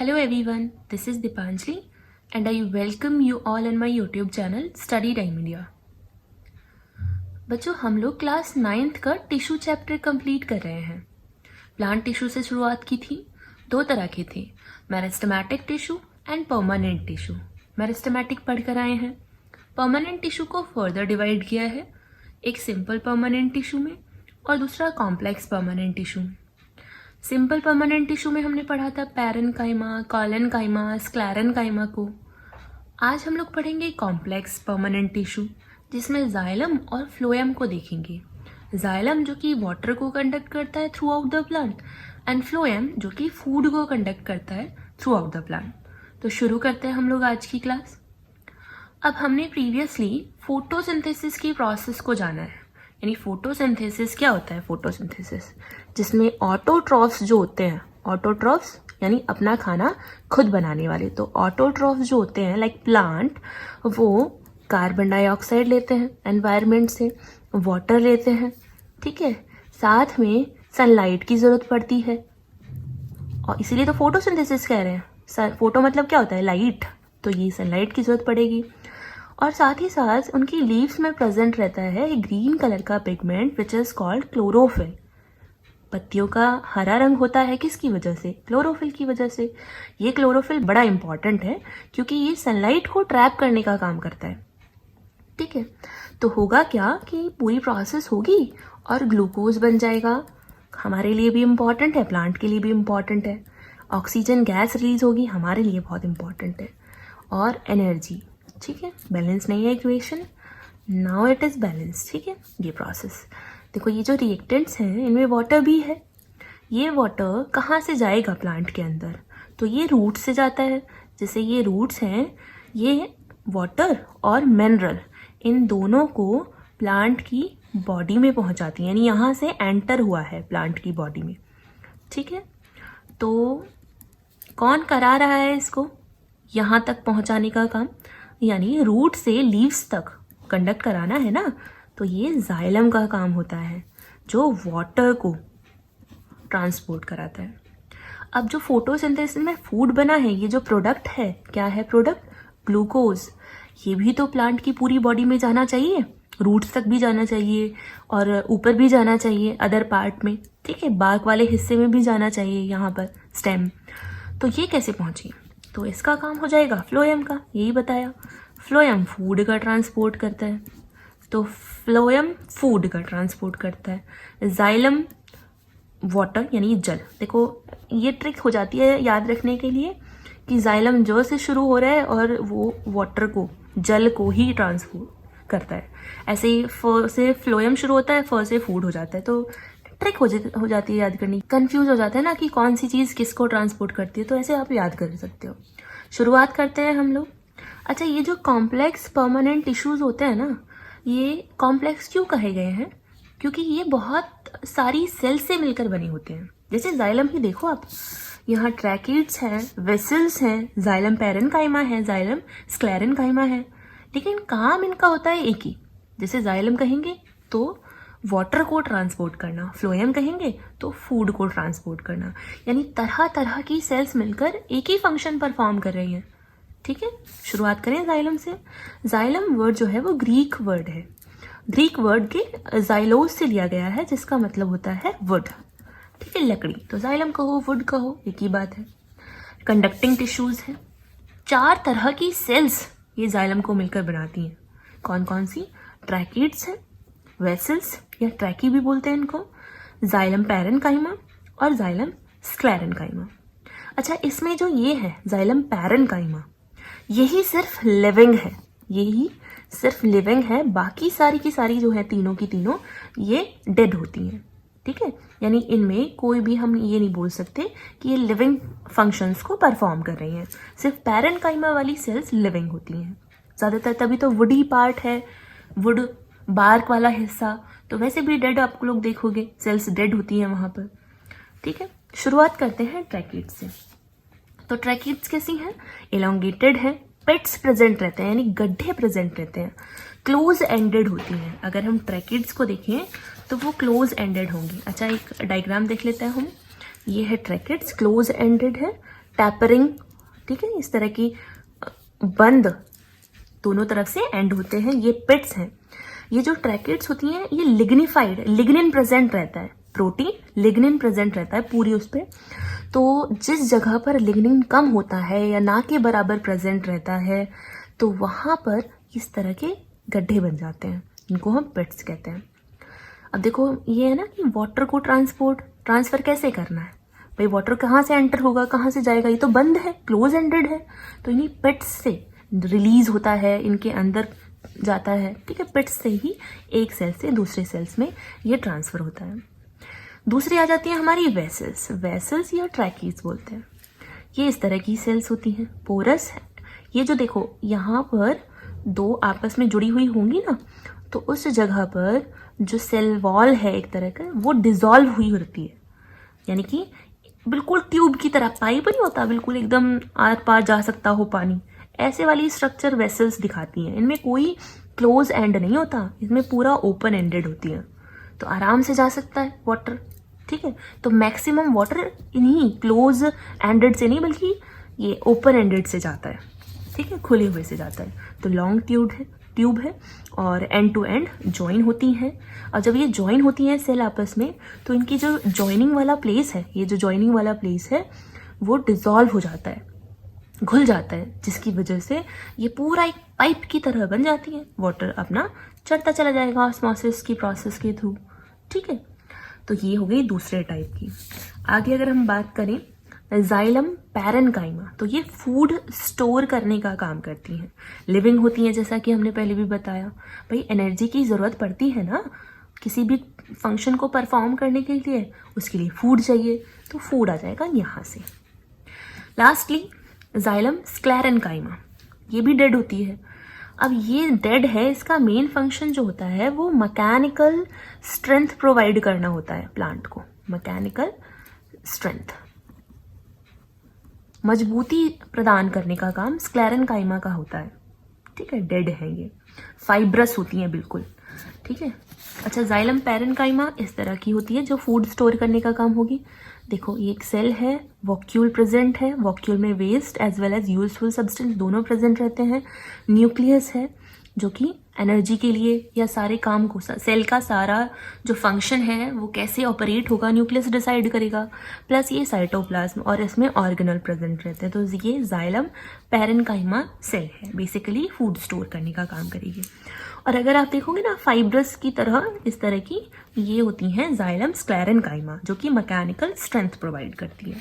Hello everyone, this is Dipanjali and I welcome you all on my YouTube channel Study Time India। बच्चों हम लोग class 9th का tissue chapter complete कर रहे हैं। Plant tissue से शुरुआत की थी। दो तरह के थे, meristematic tissue and permanent tissue. Meristematic पढ़कर आए हैं। परमानेंट टिश्यू को फर्दर डिवाइड किया है, एक सिंपल परमानेंट टिश्यू में और दूसरा complex permanent tissue. Simple permanent tissue में हमने पढ़ा था पैरेन्काइमा, कोलेनकाइमा, स्क्लेरेन्काइमा को। आज हम लोग पढ़ेंगे कॉम्प्लेक्स परमानेंट टिश्यू, जिसमें जाइलम और फ्लोएम को देखेंगे। जाइलम जो कि वाटर को कंडक्ट करता है through out the plant and phloem जो कि फूड को कंडक्ट करता है थ्रू आउट द प्लांट। तो शुरू करते हैं हम लोग आज की क्लास। अब हमने प्रीवियसली फोटोसिंथेसिस की प्रोसेस को जाना है, यानी फोटोसिंथेसिस क्या होता है। फोटोसिंथेसिस जिसमें ऑटोट्रॉफ्स जो होते हैं, ऑटोट्रॉफ्स यानी अपना खाना खुद बनाने वाले, तो ऑटोट्रॉफ्स जो होते हैं लाइक प्लांट, वो कार्बन डाइऑक्साइड लेते हैं एनवायरनमेंट से, वाटर लेते हैं, ठीक है, साथ में सनलाइट की ज़रूरत पड़ती है और इसीलिए तो फोटोसिंथेसिस कह रहे हैं। फोटो मतलब क्या होता है, लाइट, तो ये सनलाइट की ज़रूरत पड़ेगी। और साथ ही साथ उनकी लीव्स में प्रेजेंट रहता है एक ग्रीन कलर का pigment which is called chlorophyll. पत्तियों का हरा रंग होता है किसकी वजह से, क्लोरोफिल की वजह से। ये क्लोरोफिल बड़ा इंपॉर्टेंट है क्योंकि ये सनलाइट को ट्रैप करने का काम करता है, ठीक है। तो होगा क्या कि पूरी प्रोसेस होगी और ग्लूकोज बन जाएगा। हमारे लिए भी इम्पॉर्टेंट है, प्लांट के लिए भी इम्पॉर्टेंट है। ऑक्सीजन गैस रिलीज होगी, हमारे लिए बहुत इम्पॉर्टेंट है। और एनर्जी, ठीक है। बैलेंस नहीं है equation, now it is balance, ठीक है। ये प्रोसेस देखो, ये जो रिएक्टेंट्स हैं इनमें वाटर भी है। ये वाटर कहाँ से जाएगा प्लांट के अंदर, तो ये रूट से जाता है। जैसे ये रूट्स हैं, ये वाटर और मिनरल इन दोनों को प्लांट की बॉडी में पहुंचाती है, यानी यहाँ से एंटर हुआ है प्लांट की बॉडी में, ठीक है। तो कौन करा रहा है इसको यहाँ तक पहुँचाने का काम, यानी रूट से लीव्स तक कंडक्ट कराना है ना, तो ये जाइलम का काम होता है जो वाटर को ट्रांसपोर्ट कराता है। अब जो फोटोसिंथेसिस में फूड बना है, ये जो प्रोडक्ट है, क्या है प्रोडक्ट, ग्लूकोज। ये भी तो प्लांट की पूरी बॉडी में जाना चाहिए, रूट्स तक भी जाना चाहिए और ऊपर भी जाना चाहिए अदर पार्ट में, ठीक है, बाग वाले हिस्से में भी जाना चाहिए, यहाँ पर स्टेम। तो ये कैसे पहुँची, तो इसका काम हो जाएगा फ्लोएम का, यही बताया। फ्लोएम फूड का ट्रांसपोर्ट करता है, तो फ्लोएम फूड का ट्रांसपोर्ट करता है। जाइलम वाटर यानी जल। देखो ये ट्रिक हो जाती है याद रखने के लिए कि जाइलम जो से शुरू हो रहा है और वो वाटर को, जल को ही ट्रांसपोर्ट करता है। ऐसे ही फ से फ्लोएम शुरू होता है, फ से फूड हो जाता है। तो ट्रिक हो जाती है याद करनी। कंफ्यूज हो जाता है ना कि कौन सी चीज़ किसको ट्रांसपोर्ट करती है, तो ऐसे आप याद कर सकते हो। शुरुआत करते हैं हम लोग। अच्छा, ये जो कॉम्प्लेक्स परमानेंट टिश्यूज़ होते हैं ना, ये कॉम्प्लेक्स क्यों कहे गए हैं, क्योंकि ये बहुत सारी सेल से मिलकर बने होते हैं। जैसे जाइलम ही देखो आप, यहाँ ट्रैकिड्स हैं, वेसल्स हैं, जाइलम पैरेन्काइमा है, जाइलम स्क्लेरेन्काइमा है, लेकिन काम इनका होता है एक ही। जैसे जाइलम कहेंगे तो वाटर को ट्रांसपोर्ट करना, फ्लोएम कहेंगे तो फूड को ट्रांसपोर्ट करना, यानी तरह तरह की सेल्स मिलकर एक ही फंक्शन परफॉर्म कर रही हैं, ठीक है। शुरुआत करें जाइलम से। जाइलम वर्ड जो है वो ग्रीक वर्ड है, ग्रीक वर्ड के जाइलोस से लिया गया है, जिसका मतलब होता है वुड, ठीक है, लकड़ी। तो जाइलम कहो वुड कहो एक ही बात है। कंडक्टिंग टिश्यूज हैं, 4 तरह की सेल्स ये जाइलम को मिलकर बनाती हैं। कौन कौन सी, ट्रैकिड्स हैं, वेसल्स या ट्रैकी भी बोलते हैं इनको, जाइलम पैरेन्काइमा और जाइलम स्क्लेरेन्काइमा। अच्छा, इसमें जो ये है जाइलम पैरेन्काइमा, यही सिर्फ लिविंग है, यही सिर्फ लिविंग है। बाकी सारी की सारी जो है, तीनों की तीनों, ये डेड होती हैं, ठीक है। यानी इनमें कोई भी हम ये नहीं बोल सकते कि ये लिविंग फंक्शंस को परफॉर्म कर रही हैं। सिर्फ पैरेन्काइमा वाली सेल्स लिविंग होती हैं ज़्यादातर, तभी तो वुडी पार्ट है, वुड बार्क वाला हिस्सा, तो वैसे भी डेड आप लोग देखोगे, सेल्स डेड होती हैं वहाँ पर, ठीक है। शुरुआत करते हैं ट्रैकिड्स से। तो ट्रैकिड्स कैसी हैं, एलोंगेटेड है, पेट्स प्रेजेंट रहते हैं, यानी गड्ढे प्रेजेंट रहते हैं, क्लोज एंडेड होती हैं। अगर हम ट्रैकिड्स को देखें तो वो क्लोज एंडेड होंगी। अच्छा, एक डायग्राम देख लेते हैं हम। ये है ट्रैकिड्स, क्लोज एंडेड है, टैपरिंग, ठीक है, इस तरह की बंद दोनों तरफ से एंड होते हैं, ये पिट्स हैं। ये जो ट्रैकेट्स होती हैं ये लिग्निफाइड, लिग्निन प्रेजेंट रहता है, प्रोटीन लिग्निन प्रेजेंट रहता है पूरी उस पर। तो जिस जगह पर लिग्निन कम होता है या ना के बराबर प्रेजेंट रहता है तो वहाँ पर इस तरह के गड्ढे बन जाते हैं, इनको हम पिट्स कहते हैं। अब देखो ये है ना कि वाटर को ट्रांसफर कैसे करना है, भाई वाटर कहाँ से एंटर होगा, कहाँ से जाएगा, ये तो बंद है, क्लोज एंडेड है, तो इन्हीं पिट्स से रिलीज होता है, इनके अंदर जाता है, ठीक है। पिट्स से ही एक सेल से दूसरे सेल्स में ये ट्रांसफर होता है। दूसरी आ जाती है हमारी वेसल्स या ट्रैकीज बोलते हैं। ये इस तरह की सेल्स होती हैं, पोरस है। ये जो देखो यहाँ पर दो आपस में जुड़ी हुई होंगी ना, तो उस जगह पर जो सेल वॉल है एक तरह का वो डिजॉल्व हुई होती है, यानी कि बिल्कुल ट्यूब की तरह, पाइप नहीं होता बिल्कुल एकदम आर पार जा सकता हो पानी, ऐसे वाली स्ट्रक्चर वेसल्स दिखाती हैं। इनमें कोई क्लोज एंड नहीं होता, इसमें पूरा ओपन एंडेड होती है, तो आराम से जा सकता है वाटर, ठीक है। तो मैक्सिमम वाटर इन्हीं क्लोज एंडेड से नहीं बल्कि ये ओपन एंडेड से जाता है, ठीक है, खुले हुए से जाता है। तो लॉन्ग ट्यूब है और एंड टू एंड ज्वाइन होती हैं। और जब ये ज्वाइन होती हैं सेल आपस में तो इनकी जो ज्वाइनिंग वाला प्लेस है, ये जो ज्वाइनिंग वाला प्लेस है वो डिजॉल्व हो जाता है, घुल जाता है, जिसकी वजह से ये पूरा एक पाइप की तरह बन जाती है, वाटर अपना चढ़ता चला जाएगा ऑस्मोसिस की प्रोसेस के थ्रू, ठीक है। तो ये हो गई दूसरे टाइप की। आगे अगर हम बात करें जाइलम पैरेन्काइमा, तो ये फूड स्टोर करने का काम करती हैं, लिविंग होती हैं, जैसा कि हमने पहले भी बताया। भाई एनर्जी की ज़रूरत पड़ती है ना किसी भी फंक्शन को परफॉर्म करने के लिए, उसके लिए फूड चाहिए, तो फूड आ जाएगा यहाँ से। लास्टली जाइलम स्क्लेरेन्काइमा, ये भी डेड होती है। अब ये डेड है, इसका मेन फंक्शन जो होता है वो मैकेनिकल स्ट्रेंथ प्रोवाइड करना होता है प्लांट को, मैकेनिकल स्ट्रेंथ, मजबूती प्रदान करने का काम स्क्लेरेन्काइमा का होता है, ठीक है। डेड है ये, फाइब्रस होती हैं बिल्कुल, ठीक है। अच्छा, जाइलम पैरेन्काइमा इस तरह की होती है जो फूड स्टोर करने का काम होगी। देखो ये एक सेल है, वॉक्यूल प्रेजेंट है, वॉक्यूल में waste as well as useful substance दोनों प्रेजेंट रहते हैं। न्यूक्लियस है जो कि एनर्जी के लिए या सारे काम को, सेल का सारा जो फंक्शन है वो कैसे ऑपरेट होगा न्यूक्लियस डिसाइड करेगा। प्लस ये साइटोप्लाज्म और इसमें ऑर्गेनल प्रेजेंट रहते हैं। तो ये जाइलम पैरेन्काइमा सेल है, बेसिकली फूड स्टोर करने का काम करेगी। और अगर आप देखोगे ना फाइब्रस की तरह इस तरह की ये होती हैं जाइलम स्क्लेरेन्काइमा, जो कि मैकेनिकल स्ट्रेंथ प्रोवाइड करती है।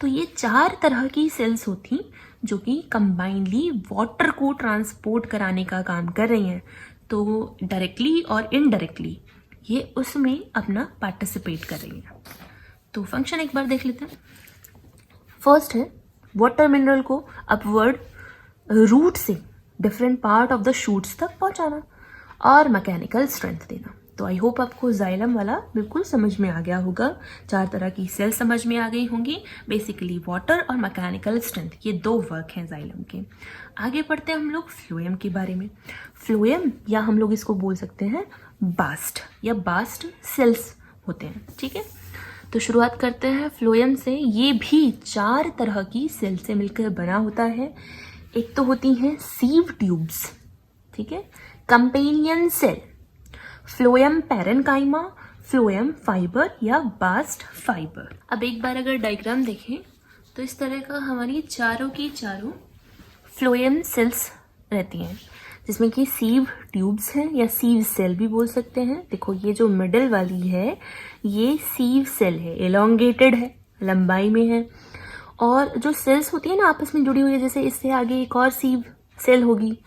तो ये 4 तरह की सेल्स होती जो कि कंबाइनली वाटर को ट्रांसपोर्ट कराने का काम कर रही हैं। तो डायरेक्टली और इनडायरेक्टली ये उसमें अपना पार्टिसिपेट कर रही हैं। तो फंक्शन एक बार देख लेते हैं। फर्स्ट है वाटर मिनरल को अपवर्ड रूट से different part of the shoots तक पहुंचाना और मैकेनिकल स्ट्रेंथ देना। तो आई होप आपको जाइलम वाला बिल्कुल समझ में आ गया होगा। 4 तरह की सेल समझ में आ गई होंगी, बेसिकली वाटर और मैकेनिकल स्ट्रेंथ, ये 2 वर्क हैं जाइलम के। आगे बढ़ते हैं हम लोग फ्लोएम के बारे में। फ्लोएम या हम लोग इसको बोल सकते हैं बास्ट या बास्ट सेल्स होते हैं, ठीक है। तो शुरुआत करते हैं फ्लोएम से। ये भी 4 तरह की सेल से मिलकर बना होता है। एक तो होती हैं सीव ट्यूब्स, ठीक है, companion cell, phloem parenchyma, phloem fibre या बास्ट फाइबर। अब एक बार अगर डायग्राम देखें तो इस तरह का हमारी चारों की चारों फ्लोएम सेल्स रहती हैं, जिसमें कि सीव ट्यूब्स हैं या सीव सेल भी बोल सकते हैं। देखो ये जो मिडिल वाली है ये सीव सेल है, एलोंगेटेड है, लंबाई में है। और जो सेल्स होती है ना आपस में जुड़ी हुई है, जैसे इससे आगे एक और सीव सेल होगी,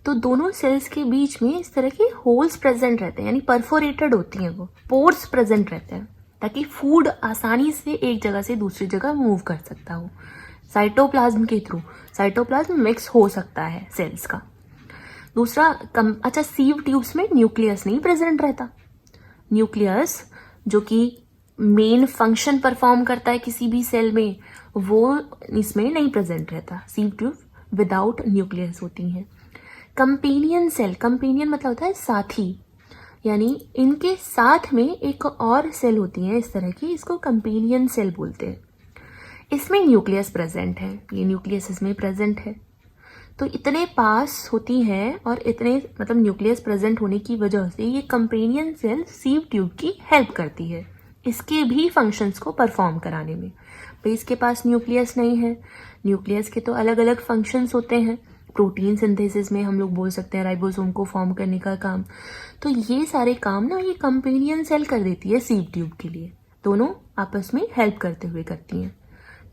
तो दोनों सेल्स के बीच में इस तरह के होल्स प्रेजेंट रहते हैं, यानी परफोरेटेड होती हैं, वो पोर्स प्रेजेंट रहते हैं, ताकि फूड आसानी से एक जगह से दूसरी जगह मूव कर सकता हो साइटोप्लाज्म के थ्रू। साइटोप्लाज्म मिक्स हो सकता है सेल्स का। दूसरा अच्छा, सीव ट्यूब्स में न्यूक्लियस नहीं प्रेजेंट रहता। न्यूक्लियस जो कि मेन फंक्शन परफॉर्म करता है किसी भी सेल में, वो इसमें नहीं प्रेजेंट रहता। सीव ट्यूब विदाउट न्यूक्लियस होती हैं। कंपेनियन सेल, कंपेनियन मतलब होता है साथी, यानी इनके साथ में एक और सेल होती है इस तरह की, इसको कंपेनियन सेल बोलते हैं। इसमें न्यूक्लियस प्रेजेंट है, ये न्यूक्लियस इसमें प्रेजेंट है। तो इतने पास होती हैं और इतने मतलब न्यूक्लियस प्रेजेंट होने की वजह से ये कंपेनियन सेल सीव ट्यूब की हेल्प करती है इसके भी फंक्शंस को परफॉर्म कराने में। भाई इसके पास न्यूक्लियस नहीं है, न्यूक्लियस के तो अलग अलग फंक्शंस होते हैं, प्रोटीन सिंथेसिस में हम लोग बोल सकते हैं राइबोसोम को फॉर्म करने का काम। तो ये सारे काम ना ये कंपेनियन सेल कर देती है सीव ट्यूब के लिए, दोनों आपस में हेल्प करते हुए करती हैं।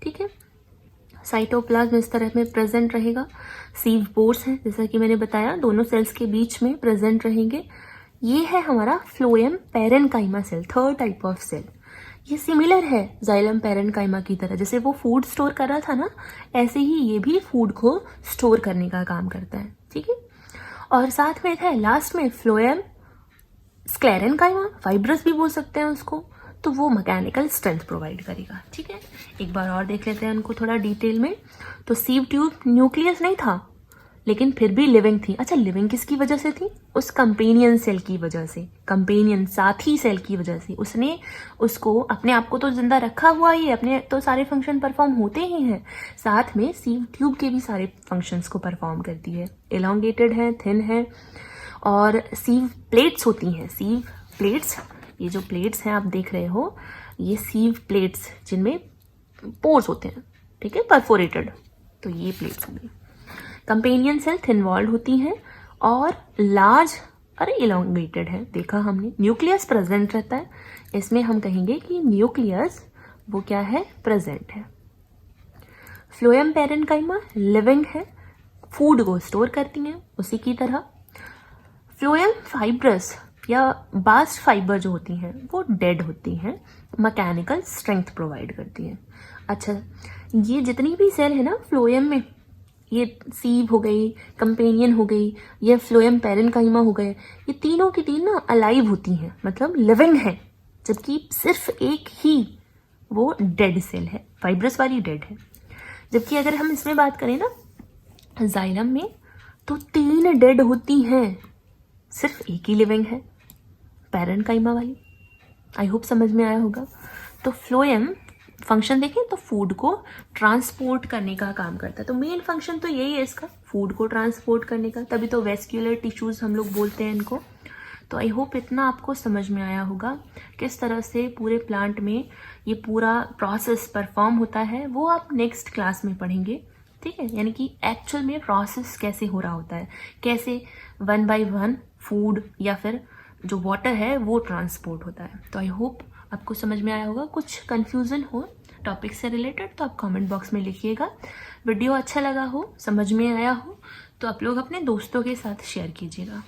ठीक है, साइटोप्लाज्म इस तरह में प्रेजेंट रहेगा। सीव पोर्स हैं जैसा कि मैंने बताया, दोनों सेल्स के बीच में प्रेजेंट रहेंगे। ये है हमारा phloem parenchyma cell, third type of cell. ये सिमिलर है जाइलम पैरेन्काइमा की तरह, जैसे वो फूड स्टोर कर रहा था ना, ऐसे ही ये भी फूड को स्टोर करने का काम करता है। ठीक है, और साथ में है लास्ट में फ्लोएम स्क्लेरेन्काइमा, फाइब्रस भी बोल सकते हैं उसको, तो वो मैकेनिकल स्ट्रेंथ प्रोवाइड करेगा। ठीक है, एक बार और देख लेते हैं उनको थोड़ा डिटेल में। तो सीव ट्यूब न्यूक्लियस नहीं था लेकिन फिर भी लिविंग थी। अच्छा, लिविंग किसकी वजह से थी? उस कंपेनियन सेल की वजह से, कंपेनियन साथी सेल की वजह से। उसने उसको अपने आप को तो जिंदा रखा हुआ ही है, अपने तो सारे फंक्शन परफॉर्म होते ही हैं, साथ में सीव ट्यूब के भी सारे फंक्शंस को परफॉर्म करती है। एलोंगेटेड है, थिन है, और सीव प्लेट्स होती हैं। सीव प्लेट्स, ये जो प्लेट्स हैं आप देख रहे हो, ये सीव प्लेट्स जिनमें पोर्स होते हैं, ठीक है, परफोरेटेड, तो ये प्लेट्स होंगी। कंपेनियन सेल थिन वॉल्ड होती हैं और लार्ज और इलोंगेटेड है। देखा हमने, न्यूक्लियस प्रेजेंट रहता है, इसमें हम कहेंगे कि न्यूक्लियस वो क्या है, प्रेजेंट है। फ्लोएम पैरेन्काइमा लिविंग है, फूड को स्टोर करती हैं उसी की तरह। फ्लोएम फाइब्रस या बास्ट फाइबर जो होती हैं वो डेड होती हैं, मैकेनिकल स्ट्रेंथ प्रोवाइड करती हैं। अच्छा, ये जितनी भी सेल है ना फ्लोएम में, ये सीव हो गई, कंपेनियन हो गई, ये फ्लोएम पैरेन्काइमा हो गए, ये तीनों की तीन ना अलाइव होती हैं, मतलब लिविंग है, जबकि सिर्फ एक ही वो डेड सेल है, फाइब्रस वाली डेड है। जबकि अगर हम इसमें बात करें ना जाइलम में, तो 3 डेड होती हैं, सिर्फ एक ही लिविंग है, पैरेन्काइमा वाली। आई होप समझ में आया होगा। तो फ्लोएम फंक्शन देखें तो फूड को ट्रांसपोर्ट करने का काम करता है, तो मेन फंक्शन तो यही है इसका, फूड को ट्रांसपोर्ट करने का, तभी तो वेस्क्यूलर टिश्यूज हम लोग बोलते हैं इनको। तो आई होप इतना आपको समझ में आया होगा किस तरह से पूरे प्लांट में ये पूरा प्रोसेस परफॉर्म होता है, वो आप नेक्स्ट क्लास में पढ़ेंगे। ठीक है, यानी कि एक्चुअल में प्रोसेस कैसे हो रहा होता है, कैसे 1 by 1 फूड या फिर जो वाटर है वो ट्रांसपोर्ट होता है। तो आई होप आपको समझ में आया होगा। कुछ कन्फ्यूज़न हो टॉपिक से रिलेटेड तो आप कमेंट बॉक्स में लिखिएगा। वीडियो अच्छा लगा हो, समझ में आया हो, तो आप लोग अपने दोस्तों के साथ शेयर कीजिएगा।